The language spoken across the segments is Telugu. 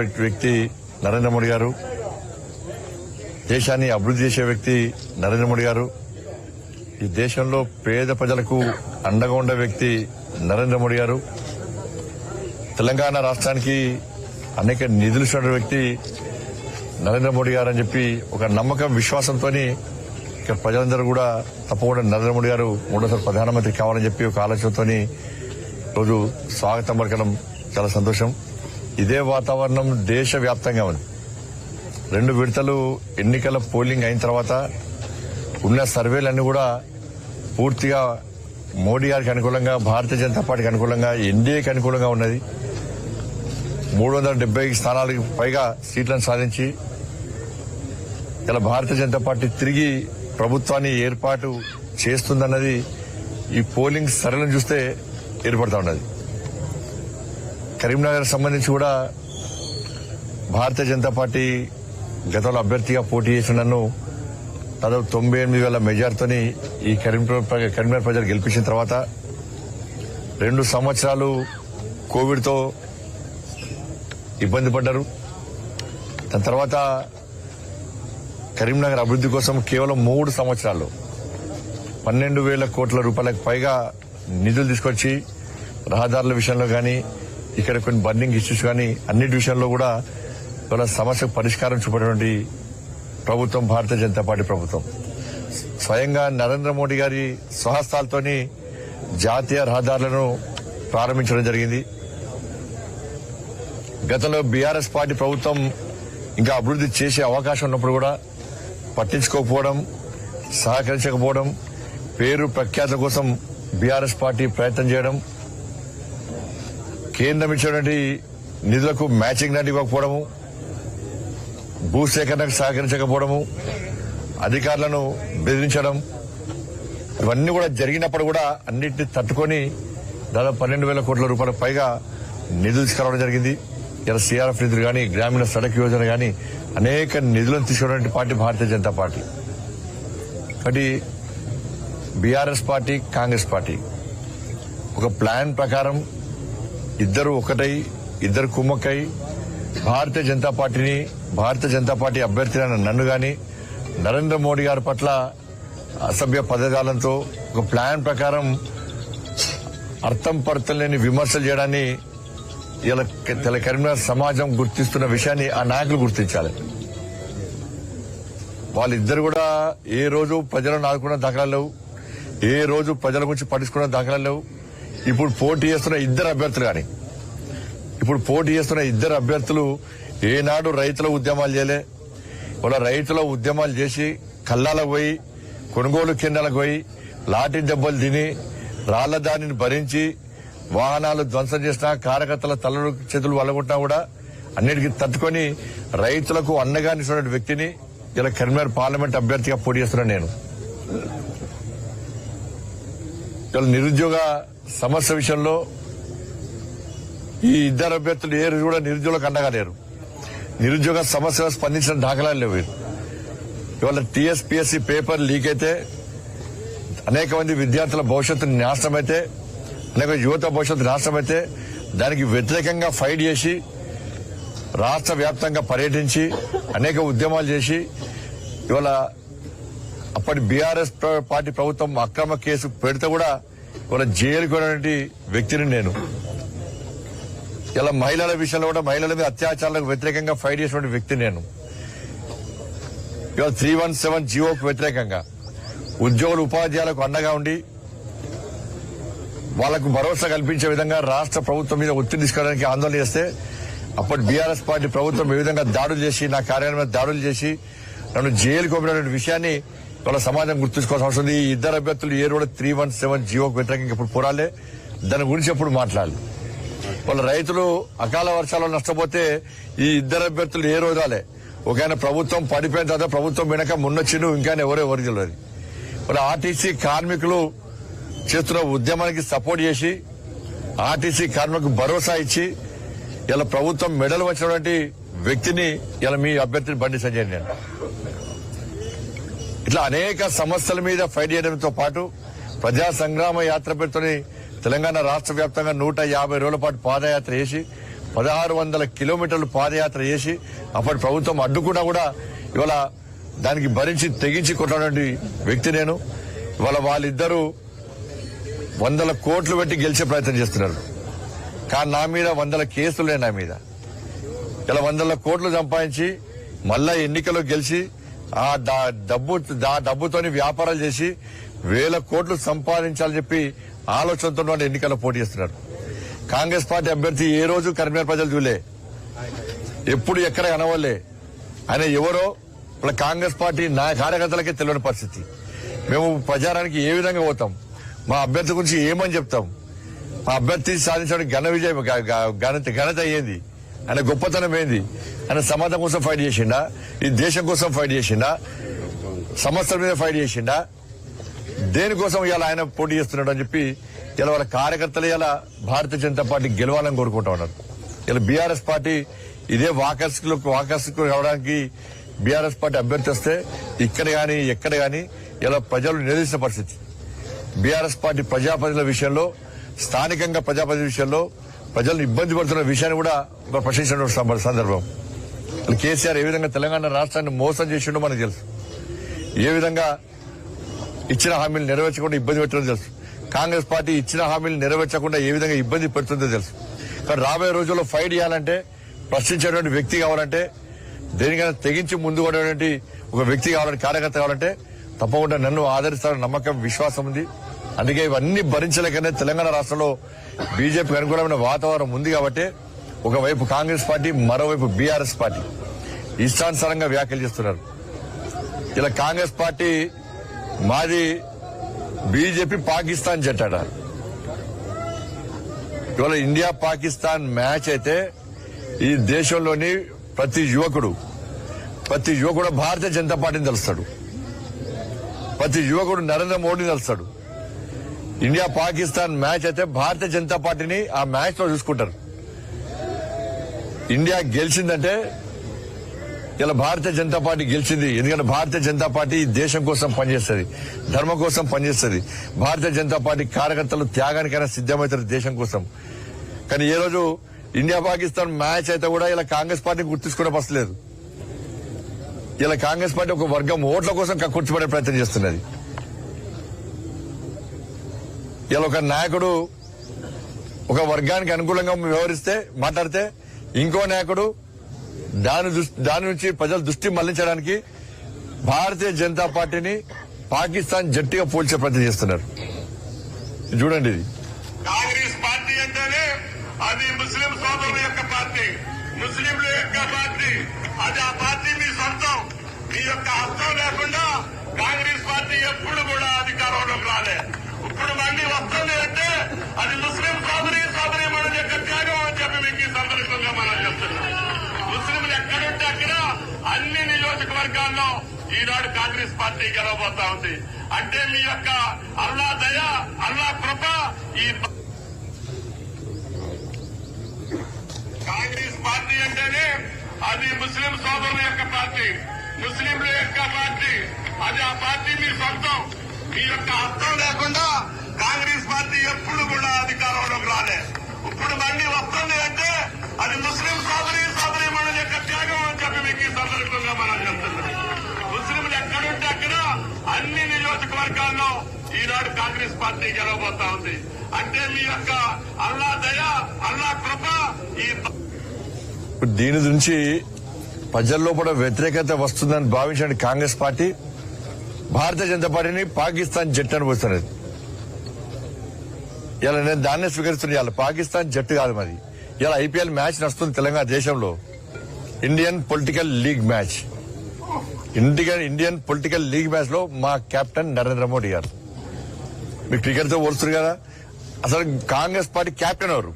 వ్యక్తి నరేంద్ర మోడీ గారు, దేశాన్ని అభివృద్ధి చేసే వ్యక్తి నరేంద్ర మోడీ గారు, ఈ దేశంలో పేద ప్రజలకు అండగా ఉండే వ్యక్తి నరేంద్ర మోడీ గారు, తెలంగాణ రాష్ట్రానికి అనేక నిధులు ఇచ్చిన వ్యక్తి నరేంద్ర మోడీ గారు అని చెప్పి ఒక నమ్మకం విశ్వాసంతో ఇక్కడ ప్రజలందరూ కూడా తప్పకుండా నరేంద్ర మోడీ గారు మూడోసారి ప్రధానమంత్రి కావాలని చెప్పి ఒక ఆలోచనతో రోజు స్వాగతం పలకడం చాలా సంతోషం. ఇదే వాతావరణం దేశవ్యాప్తంగా ఉంది. 2 విడతలు ఎన్నికల పోలింగ్ అయిన తర్వాత ఉన్న సర్వేలన్నీ కూడా పూర్తిగా మోడీ గారికి అనుకూలంగా, భారతీయ జనతా పార్టీకి అనుకూలంగా, ఎన్డీఏకి అనుకూలంగా ఉన్నది. 370 స్థానాలకు పైగా సీట్లను సాధించి ఇలా భారతీయ జనతా పార్టీ తిరిగి ప్రభుత్వాన్ని ఏర్పాటు చేస్తుందన్నది ఈ పోలింగ్ సర్వేలను చూస్తే ఏర్పడతా ఉన్నది. కరీంనగర్ సంబంధించి కూడా భారతీయ జనతా పార్టీ గతంలో అభ్యర్థిగా పోటీ చేసిన నన్ను దాదాపు 98,000 మెజార్టీతోని ఈ కరీంనగర్ ప్రజలు గెలిపించిన తర్వాత 2 సంవత్సరాలు కోవిడ్తో ఇబ్బంది పడ్డారు. దాని తర్వాత కరీంనగర్ అభివృద్ధి కోసం కేవలం 3 సంవత్సరాల్లో 12,000 కోట్ల రూపాయలకు పైగా నిధులు తీసుకొచ్చి రహదారుల విషయంలో కానీ, ఇక్కడ కొన్ని బర్నింగ్ ఇష్యూస్ కానీ అన్నిటి విషయంలో కూడా ఇవాళ సమస్యకు పరిష్కారం చూపేటువంటి ప్రభుత్వం భారతీయ జనతా పార్టీ ప్రభుత్వం. స్వయంగా నరేంద్ర మోడీ గారి స్వహస్తాలతోని జాతీయ రహదారులను ప్రారంభించడం జరిగింది. గతంలో బీఆర్ఎస్ పార్టీ ప్రభుత్వం ఇంకా అభివృద్ధి చేసే అవకాశం ఉన్నప్పుడు కూడా పట్టించుకోకపోవడం, సహకరించకపోవడం, పేరు ప్రఖ్యాతుల కోసం బీఆర్ఎస్ పార్టీ ప్రయత్నం చేయడం, కేంద్రం ఇచ్చినటువంటి నిధులకు మ్యాచింగ్ నటి ఇవ్వకపోవడము, భూసేకరణకు సహకరించకపోవడము, అధికారులను బెదిరించడం, ఇవన్నీ కూడా జరిగినప్పుడు కూడా అన్నింటినీ తట్టుకొని దాదాపు 12,000 కోట్ల రూపాయలకు పైగా నిధులు తీసుకురావడం జరిగింది. ఇలా సీఆర్ఎఫ్ నిధులు కానీ, గ్రామీణ సడక్ యోజన కానీ అనేక నిధులను తీసుకున్నటువంటి పార్టీ భారతీయ జనతా పార్టీ. కాబట్టి బీఆర్ఎస్ పార్టీ, కాంగ్రెస్ పార్టీ ఒక ప్లాన్ ప్రకారం ఇద్దరు ఒకటై, ఇద్దరు కుమ్మక్కై భారతీయ జనతా పార్టీని, భారతీయ జనతా పార్టీ అభ్యర్థులైన నన్ను గాని, నరేంద్ర మోడీ గారి పట్ల అసభ్య పదజాలంతో ఒక ప్లాన్ ప్రకారం అర్థం పర్థం లేని విమర్శలు చేయడాన్ని ఇలా కరీంనగర్ సమాజం గుర్తిస్తున్న విషయాన్ని ఆ నాయకులు గుర్తించాలి. వాళ్ళిద్దరు కూడా ఏ రోజు ప్రజలను ఆదుకున్న దాఖలాలు లేవు, ఏ రోజు ప్రజల గురించి పట్టించుకున్న దాఖలాలు లేవు. ఇప్పుడు పోటీ చేస్తున్న ఇద్దరు అభ్యర్థులు ఏనాడు రైతుల ఉద్యమాలు చేయలే. వాళ్ళ రైతుల ఉద్యమాలు చేసి కల్లాలకు పోయి, కొనుగోలు కేంద్రాలకు పోయి, లాఠీ దెబ్బలు తిని, రాళ్ల దానిని భరించి, వాహనాలు ధ్వంసం చేసినా, కార్యకర్తల తలలు చేతులు వల్లగొట్టినా కూడా అన్నిటికీ తట్టుకొని రైతులకు అండగా నిలిచిన వ్యక్తిని ఇలా కరీంనగర్ పార్లమెంట్ అభ్యర్థిగా పోటీ చేస్తున్నాను నేను. ఇలా నిరుద్యోగ సమస్య విషయంలో ఈ ఇద్దరు అభ్యర్థులు ఏ రోజు కూడా నిరుద్యోగులకు అండగా లేరు. నిరుద్యోగ సమస్యలు స్పందించిన దాఖలాలు లేవు. ఇవాళ టీఎస్పీఎస్సీ పేపర్ లీక్ అయితే అనేక మంది విద్యార్థుల భవిష్యత్తు నాశనమైతే, అనేక యువత భవిష్యత్తు నాశనమైతే దానికి వ్యతిరేకంగా ఫైట్ చేసి రాష్ట్ర వ్యాప్తంగా పర్యటించి అనేక ఉద్యమాలు చేసి ఇవాళ అప్పటి బీఆర్ఎస్ పార్టీ ప్రభుత్వం అక్రమ కేసు పెడితే కూడా ఇవాళ జైలుకు వెళ్ళినటువంటి వ్యక్తిని నేను. ఇలా మహిళల విషయంలో కూడా మహిళల మీద అత్యాచారాలకు వ్యతిరేకంగా ఫైట్ చేసినటువంటి వ్యక్తి నేను. ఇవాళ 317 జీవోకు వ్యతిరేకంగా ఉద్యోగులు, ఉపాధ్యాయులకు అండగా ఉండి వాళ్లకు భరోసా కల్పించే విధంగా రాష్ట్ర ప్రభుత్వం మీద ఒత్తిడి తీసుకోవడానికి ఆందోళన చేస్తే అప్పటి బీఆర్ఎస్ పార్టీ ప్రభుత్వం ఏ విధంగా దాడులు చేసి, నా కార్యాలయం మీద దాడులు చేసి నన్ను జైలుకు పంపినటువంటి విషయాన్ని వాళ్ళ సమాజం గుర్తుంచుకోవాల్సిన అవసరం ఉంది. ఈ ఇద్దరు అభ్యర్థులు ఏ రోజు 317 జీవోకు వ్యతిరేకంగా ఇప్పుడు పోరాలే, దాని గురించి ఎప్పుడు మాట్లాడాలి. వాళ్ళ రైతులు అకాల వర్షాలు నష్టపోతే ఈ ఇద్దరు అభ్యర్థులు ఏ రోజు రాలే. ఒక ఆయన ప్రభుత్వం పడిపోయిన తర్వాత ప్రభుత్వం వెనక మున్నొచ్చిను, ఇంకా ఎవరు తెలియదు. వాళ్ళ ఆర్టీసీ కార్మికులు చేస్తున్న ఉద్యమానికి సపోర్ట్ చేసి, ఆర్టీసీ కార్మికులకు భరోసా ఇచ్చి ఇలా ప్రభుత్వం మెడలు వచ్చినటువంటి వ్యక్తిని ఇలా మీ అభ్యర్థిని బండి సంజయ్ నేను. ఇట్లా అనేక సమస్యల మీద ఫైట్ చేయడంతో పాటు ప్రజా సంగ్రామ యాత్ర పేరుతోని తెలంగాణ రాష్ట్ర వ్యాప్తంగా 150 రోజుల పాటు పాదయాత్ర చేసి 1600 కిలోమీటర్లు పాదయాత్ర చేసి అప్పటి ప్రభుత్వం అడ్డుకున్నా కూడా ఇవాళ దానికి భరించి తెగించి కొట్టినటువంటి వ్యక్తి నేను. ఇవాళ వాళ్ళిద్దరూ 100 కోట్లు పెట్టి గెలిచే ప్రయత్నం చేస్తున్నారు. కానీ నా మీద 100 కేసులే. నా మీద ఇలా 100 కోట్లు సంపాదించి మళ్ళా ఎన్నికల్లో గెలిచి ఆ డబ్బుతోని వ్యాపారాలు చేసి 1000 కోట్లు సంపాదించాలని చెప్పి ఆలోచనతో ఎన్నికల్లో పోటీ చేస్తున్నారు. కాంగ్రెస్ పార్టీ అభ్యర్థి ఏ రోజు కరీంనగర్ ప్రజలు చూలే, ఎప్పుడు ఎక్కడ కనవలే. ఆయన ఎవరో ఇప్పుడు కాంగ్రెస్ పార్టీ నా కార్యకర్తలకే తెలియని పరిస్థితి. మేము ప్రచారానికి ఏ విధంగా పోతాం, మా అభ్యర్థి గురించి ఏమని చెప్తాం, మా అభ్యర్థి సాధించడానికి ఘనత ఏంది, ఆయన గొప్పతనం ఏంది, ఆయన సమాజం కోసం ఫైట్ చేసిండా, ఈ దేశం కోసం ఫైట్ చేసిండా, సమస్యల మీద ఫైట్ చేసిండా, దేనికోసం ఇలా ఆయన పోటీ చేస్తున్నాడు అని చెప్పి ఇలా వాళ్ళ కార్యకర్తలు ఇలా భారతీయ జనతా పార్టీ గెలవాలని కోరుకుంటా ఉన్నారు. ఇలా బీఆర్ఎస్ పార్టీ ఇదే వాకర్స్ రావడానికి బీఆర్ఎస్ పార్టీ అభ్యర్థి వస్తే ఇక్కడ గాని ఎక్కడ గాని ఇలా ప్రజలు నిలదీసిన పరిస్థితి. బీఆర్ఎస్ పార్టీ ప్రజాప్రతినిధుల విషయంలో, స్థానికంగా ప్రజాప్రతినిధుల విషయంలో ప్రజలను ఇబ్బంది పడుతున్న విషయాన్ని కూడా ప్రశ్నించిన సందర్భం. కేసీఆర్ ఏ విధంగా తెలంగాణ రాష్ట్రాన్ని మోసం చేసిండో మనకు తెలుసు. ఏ విధంగా ఇచ్చిన హామీలు నెరవేర్చకుండా ఇబ్బంది పెట్టడం తెలుసు. కాంగ్రెస్ పార్టీ ఇచ్చిన హామీలు నెరవేర్చకుండా ఏ విధంగా ఇబ్బంది పెడుతుందో తెలుసు. కానీ రాబోయే రోజుల్లో ఫైట్ చేయాలంటే, ప్రశ్నించేటువంటి వ్యక్తి కావాలంటే, దేనికైనా తెగించి ముందు పడేటువంటి ఒక వ్యక్తి కావాలంటే, కార్యకర్త కావాలంటే తప్పకుండా నన్ను ఆదరిస్తారని నమ్మకం, విశ్వాసం ఉంది. అందుకే ఇవన్నీ భరించలేకనే తెలంగాణ రాష్ట్రంలో బీజేపీకి అనుకూలమైన వాతావరణం ఉంది కాబట్టి ఒకవైపు కాంగ్రెస్ పార్టీ, మరోవైపు బీఆర్ఎస్ పార్టీ ఇష్టానుసారంగా వ్యాఖ్యలు చేస్తున్నారు. ఇలా కాంగ్రెస్ పార్టీ మాది బీజేపీ పాకిస్తాన్ జట్టాడ. ఇవాళ ఇండియా పాకిస్తాన్ మ్యాచ్ అయితే ఈ దేశంలోని ప్రతి యువకుడు భారతీయ జనతా పార్టీని తెలుస్తాడు. ప్రతి యువకుడు నరేంద్ర మోడీని తెలుస్తాడు. ఇండియా పాకిస్తాన్ మ్యాచ్ అయితే భారతీయ జనతా పార్టీని ఆ మ్యాచ్ లో చూసుకుంటారు. ఇండియా గెలిచిందంటే ఇలా భారతీయ జనతా పార్టీ గెలిచింది. ఎందుకంటే భారతీయ జనతా పార్టీ దేశం కోసం పనిచేస్తుంది, ధర్మం కోసం పనిచేస్తుంది. భారతీయ జనతా పార్టీ కార్యకర్తలు త్యాగానికైనా సిద్దమవుతారు దేశం కోసం. కానీ ఏ రోజు ఇండియా పాకిస్తాన్ మ్యాచ్ అయితే కూడా ఇలా కాంగ్రెస్ పార్టీని గుర్తించుకునే పసలేదు. ఇలా కాంగ్రెస్ పార్టీ ఒక వర్గం ఓట్ల కోసం కక్కుర్చిపడే ప్రయత్నం చేస్తున్నది. ఇలా ఒక నాయకుడు ఒక వర్గానికి అనుకూలంగా వ్యవహరిస్తే, మాట్లాడితే ఇంకో నాయకుడు దాని నుంచి ప్రజల దృష్టి మళ్లించడానికి భారతీయ జనతా పార్టీని పాకిస్తాన్ జట్టుగా పోల్చే ప్రయత్నం చేస్తున్నారు. చూడండి, ఇది కాంగ్రెస్ పార్టీ అంటేనే అది ముస్లిం సోదరుల యొక్క పార్టీ, ముస్లింల యొక్క పార్టీ. అది ఆ పార్టీ మీ సొంతం. మీ యొక్క హస్తం లేకుండా కాంగ్రెస్ పార్టీ ఎప్పుడు కూడా అధికారంలోకి రాలే. ఇప్పుడు మళ్ళీ వస్తుంది అంటే అది ముస్లిం సోదరి మన యొక్క త్యాగం అని చెప్పి మీకు ఈ సందర్భంగా మనం చెప్తున్నాం. ముస్లింలు ఎక్కడుంటే అక్కడ అన్ని నియోజకవర్గాల్లో ఈనాడు కాంగ్రెస్ పార్టీ గెలవబోతా ఉంది. అంటే మీ యొక్క అల్లా దయ, అల్లా కృప ఈ కాంగ్రెస్ పార్టీ అంటేనే అది ముస్లిం సోదరుల యొక్క పార్టీ, ముస్లింల యొక్క పార్టీ. అది ఆ పార్టీ మీ సొంతం. మీ యొక్క హస్తం లేకుండా కాంగ్రెస్ పార్టీ ఎప్పుడు కూడా అధికారంలోకి రాలే. ఇప్పుడు మళ్ళీ వస్తుంది అంటే అది ముస్లిం సోదరి మన యొక్క త్యాగం అని చెప్పి మీకు ఈ సందర్భంగా మనం చెప్తున్నాం. ముస్లింలు ఎక్కడుంటే అక్కడ అన్ని నియోజకవర్గాల్లో ఈనాడు కాంగ్రెస్ పార్టీ గెలవబోతా ఉంది. అంటే మీ యొక్క అల్లా దయ, అల్లా కృప ఈ దీని నుంచి ప్రజల్లో కూడా వ్యతిరేకత వస్తుందని భావించిన కాంగ్రెస్ పార్టీ భారతీయ జనతా పార్టీని పాకిస్తాన్ జట్టు అని పోస్తున్నది. ఇలా నేను దాన్నే స్వీకరిస్తున్నా. ఇలా పాకిస్తాన్ జట్టు కాదు మరి. ఇలా ఐపీఎల్ మ్యాచ్ నడుస్తుంది తెలంగాణ దేశంలో. ఇండియన్ పొలిటికల్ లీగ్ మ్యాచ్ లో మా కెప్టెన్ నరేంద్ర మోడీ గారు. మీకు క్రికెట్ తో పోలుస్తారు కదా, అసలు కాంగ్రెస్ పార్టీ కెప్టెన్ ఎవరు?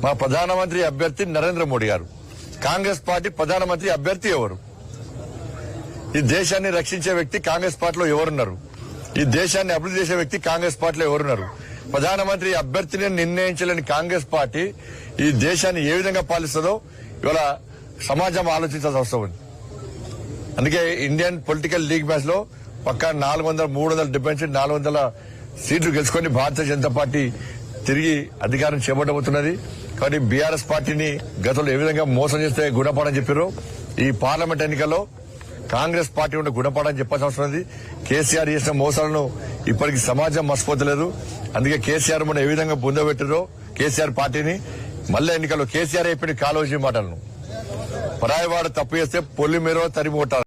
మా ప్రధానమంత్రి అభ్యర్థి నరేంద్ర మోడీ గారు. కాంగ్రెస్ పార్టీ ప్రధానమంత్రి అభ్యర్థి ఎవరు? ఈ దేశాన్ని రక్షించే వ్యక్తి కాంగ్రెస్ పార్టీలో ఎవరున్నారు? ఈ దేశాన్ని అభివృద్ధి చేసే వ్యక్తి కాంగ్రెస్ పార్టీలో ఎవరున్నారు? ప్రధానమంత్రి అభ్యర్థిని నిర్ణయించలేని కాంగ్రెస్ పార్టీ ఈ దేశాన్ని ఏ విధంగా పాలిస్తుందో ఇవాళ సమాజం ఆలోచించాల్సిన అవసరం ఉంది. అందుకే ఇండియన్ పొలిటికల్ లీగ్ మ్యాచ్ లో పక్కా 400 సీట్లు గెలుచుకొని భారతీయ జనతా పార్టీ తిరిగి అధికారం చేపట్టబోతున్నది. కానీ బీఆర్ఎస్ పార్టీని గతంలో ఏ విధంగా మోసం చేస్తే గుణపాఠం చెప్పారో ఈ పార్లమెంట్ ఎన్నికల్లో కాంగ్రెస్ పార్టీ ఉండే గుణపాఠం చెప్పాల్సిన అవసరం ఉంది. కేసీఆర్ చేసిన మోసాలను ఇప్పటికి సమాజం మర్చిపోతలేదు. అందుకే కేసీఆర్ మన ఏ విధంగా పొందబెట్టారో కేసీఆర్ పార్టీని మళ్ళీ ఎన్నికల్లో కేసీఆర్ అయిపోయిన కాలోజీ మాటలను పరాయవాడు తప్పు చేస్తే పొల్లి మేరో తరిమి కొట్టాలి.